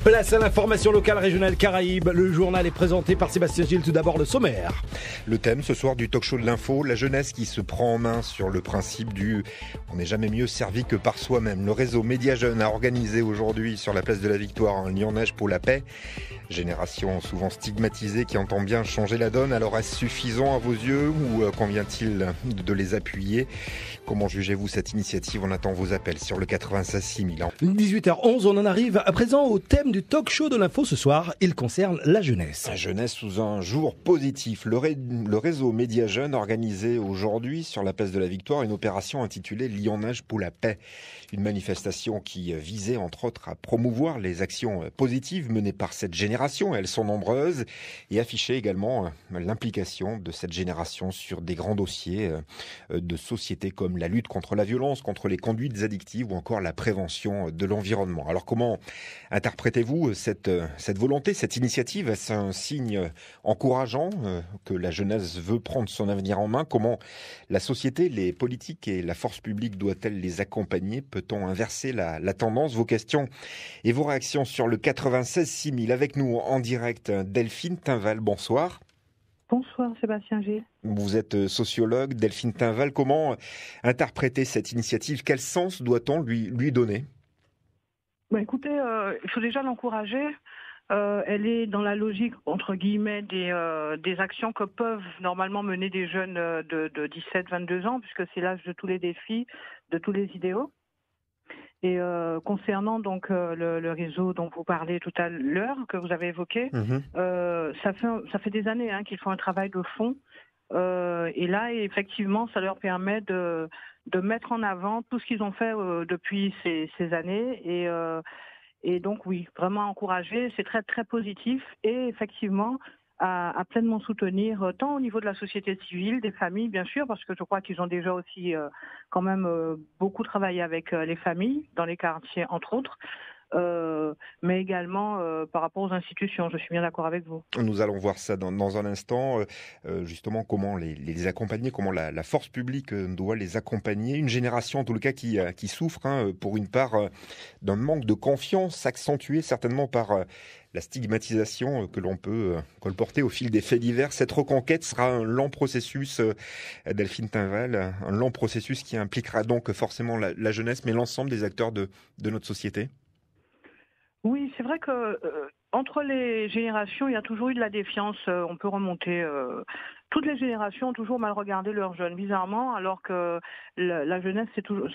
Place à l'information locale, régionale, Caraïbes. Le journal est présenté par Sébastien Gilles. Tout d'abord, le sommaire. Le thème ce soir du talk show de l'info, la jeunesse qui se prend en main sur le principe du « on n'est jamais mieux servi que par soi-même ». Le réseau Média Jeunes a organisé aujourd'hui sur la place de la Victoire un Lyon-Neige pour la paix. Génération souvent stigmatisée qui entend bien changer la donne. Alors est-ce suffisant à vos yeux ou convient-il de les appuyer ? Comment jugez-vous cette initiative ? On attend vos appels sur le 96 6000. 18h11, on en arrive à présent au thème du talk show de l'info ce soir. Il concerne la jeunesse. La jeunesse sous un jour positif. Le réseau Média Jeunes a organisé aujourd'hui sur la place de la Victoire une opération intitulée Lyon-Neige pour la paix. Une manifestation qui visait entre autres à promouvoir les actions positives menées par cette génération. Elles sont nombreuses et afficher également l'implication de cette génération sur des grands dossiers de société comme la lutte contre la violence, contre les conduites addictives ou encore la prévention de l'environnement. Alors comment interprétez-vous cette volonté, cette initiative ? Est-ce un signe encourageant que la jeunesse veut prendre son avenir en main ? Comment la société, les politiques et la force publique doit-elle les accompagner ? Peut-on inverser la tendance ? Vos questions et vos réactions sur le 96 6000. Avec nous en direct, Delphine Tinval, bonsoir. Bonsoir Sébastien G. Vous êtes sociologue, Delphine Tinval. Comment interpréter cette initiative ? Quel sens doit-on lui donner ? Écoutez, il faut déjà l'encourager. Elle est dans la logique, entre guillemets, des actions que peuvent normalement mener des jeunes de 17-22 ans, puisque c'est l'âge de tous les défis, de tous les idéaux. Et concernant donc le réseau dont vous parlez tout à l'heure, que vous avez évoqué, ça fait des années qu'ils font un travail de fond. Et là, effectivement, ça leur permet de mettre en avant tout ce qu'ils ont fait depuis ces années. Et donc, oui, vraiment encourager, c'est très, très positif. Et effectivement, à pleinement soutenir, tant au niveau de la société civile, des familles, bien sûr, parce que je crois qu'ils ont déjà aussi quand même beaucoup travaillé avec les familles, dans les quartiers, entre autres. Mais également par rapport aux institutions, je suis bien d'accord avec vous. Nous allons voir ça dans un instant, justement comment les accompagner, comment la force publique doit les accompagner. Une génération en tout cas qui souffre pour une part d'un manque de confiance accentué certainement par la stigmatisation que l'on peut colporter au fil des faits divers. Cette reconquête sera un lent processus, Delphine Tinval, un lent processus qui impliquera donc forcément la jeunesse, mais l'ensemble des acteurs de notre société. Oui, c'est vrai que entre les générations, il y a toujours eu de la défiance. On peut remonter. Toutes les générations ont toujours mal regardé leurs jeunes, bizarrement, alors que la jeunesse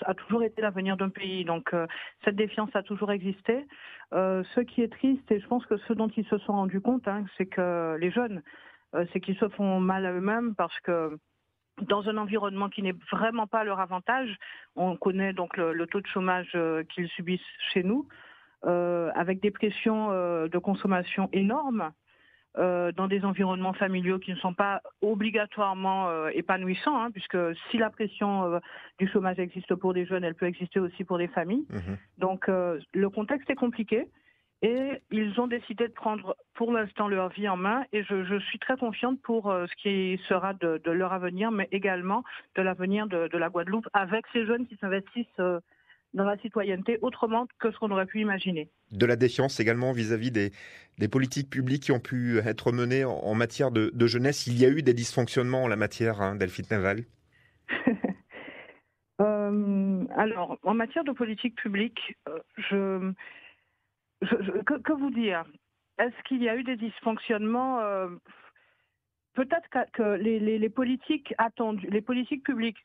a toujours été l'avenir d'un pays. Donc cette défiance a toujours existé. Ce qui est triste, et je pense que ce dont ils se sont rendus compte, c'est que les jeunes, c'est qu'ils se font mal à eux-mêmes parce que dans un environnement qui n'est vraiment pas à leur avantage, on connaît donc le taux de chômage qu'ils subissent chez nous. Avec des pressions de consommation énormes dans des environnements familiaux qui ne sont pas obligatoirement épanouissants, puisque si la pression du chômage existe pour des jeunes, elle peut exister aussi pour des familles. Donc le contexte est compliqué et ils ont décidé de prendre pour l'instant leur vie en main et je suis très confiante pour ce qui sera de leur avenir, mais également de l'avenir de la Guadeloupe avec ces jeunes qui s'investissent dans la citoyenneté autrement que ce qu'on aurait pu imaginer. De la défiance également vis-à-vis des politiques publiques qui ont pu être menées en matière de jeunesse. Il y a eu des dysfonctionnements en la matière, Delphine Tinval. Alors, en matière de politique publique, que vous dire ? Est-ce qu'il y a eu des dysfonctionnements ? Peut-être que les politiques attendues, les politiques publiques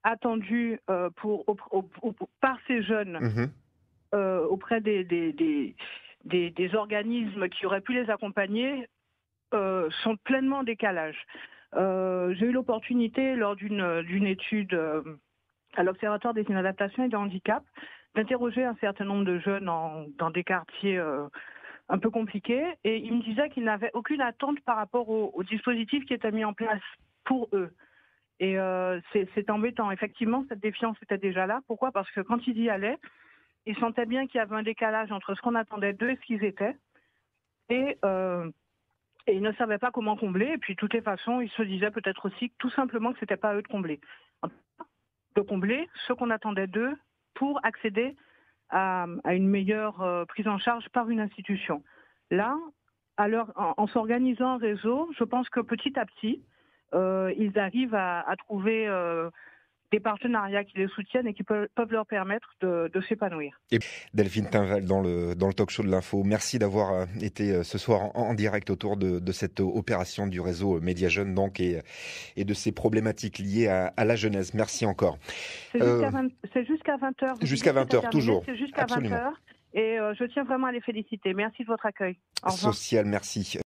attendues par ces jeunes auprès des organismes qui auraient pu les accompagner sont pleinement en décalage. J'ai eu l'opportunité lors d'une étude à l'Observatoire des inadaptations et des handicaps d'interroger un certain nombre de jeunes dans des quartiers un peu compliqués et ils me disaient qu'ils n'avaient aucune attente par rapport aux dispositifs qui étaient mis en place pour eux. Et c'est embêtant. Effectivement, cette défiance était déjà là. Pourquoi ? Parce que quand ils y allaient, ils sentaient bien qu'il y avait un décalage entre ce qu'on attendait d'eux et ce qu'ils étaient. Et ils ne savaient pas comment combler. Et puis, de toutes les façons, ils se disaient peut-être aussi tout simplement que ce n'était pas à eux de combler. De combler ce qu'on attendait d'eux pour accéder à une meilleure prise en charge par une institution. Là, en s'organisant en réseau, je pense que petit à petit, ils arrivent à trouver des partenariats qui les soutiennent et qui peuvent leur permettre de s'épanouir. Et Delphine Tinval dans le talk show de l'info, merci d'avoir été ce soir en direct autour de cette opération du réseau Média Jeunes donc, et de ces problématiques liées à la jeunesse. Merci encore. C'est jusqu'à 20h. Jusqu'à 20h, toujours. C'est jusqu'à 20h. Et je tiens vraiment à les féliciter. Merci de votre accueil. Au revoir. Social, merci.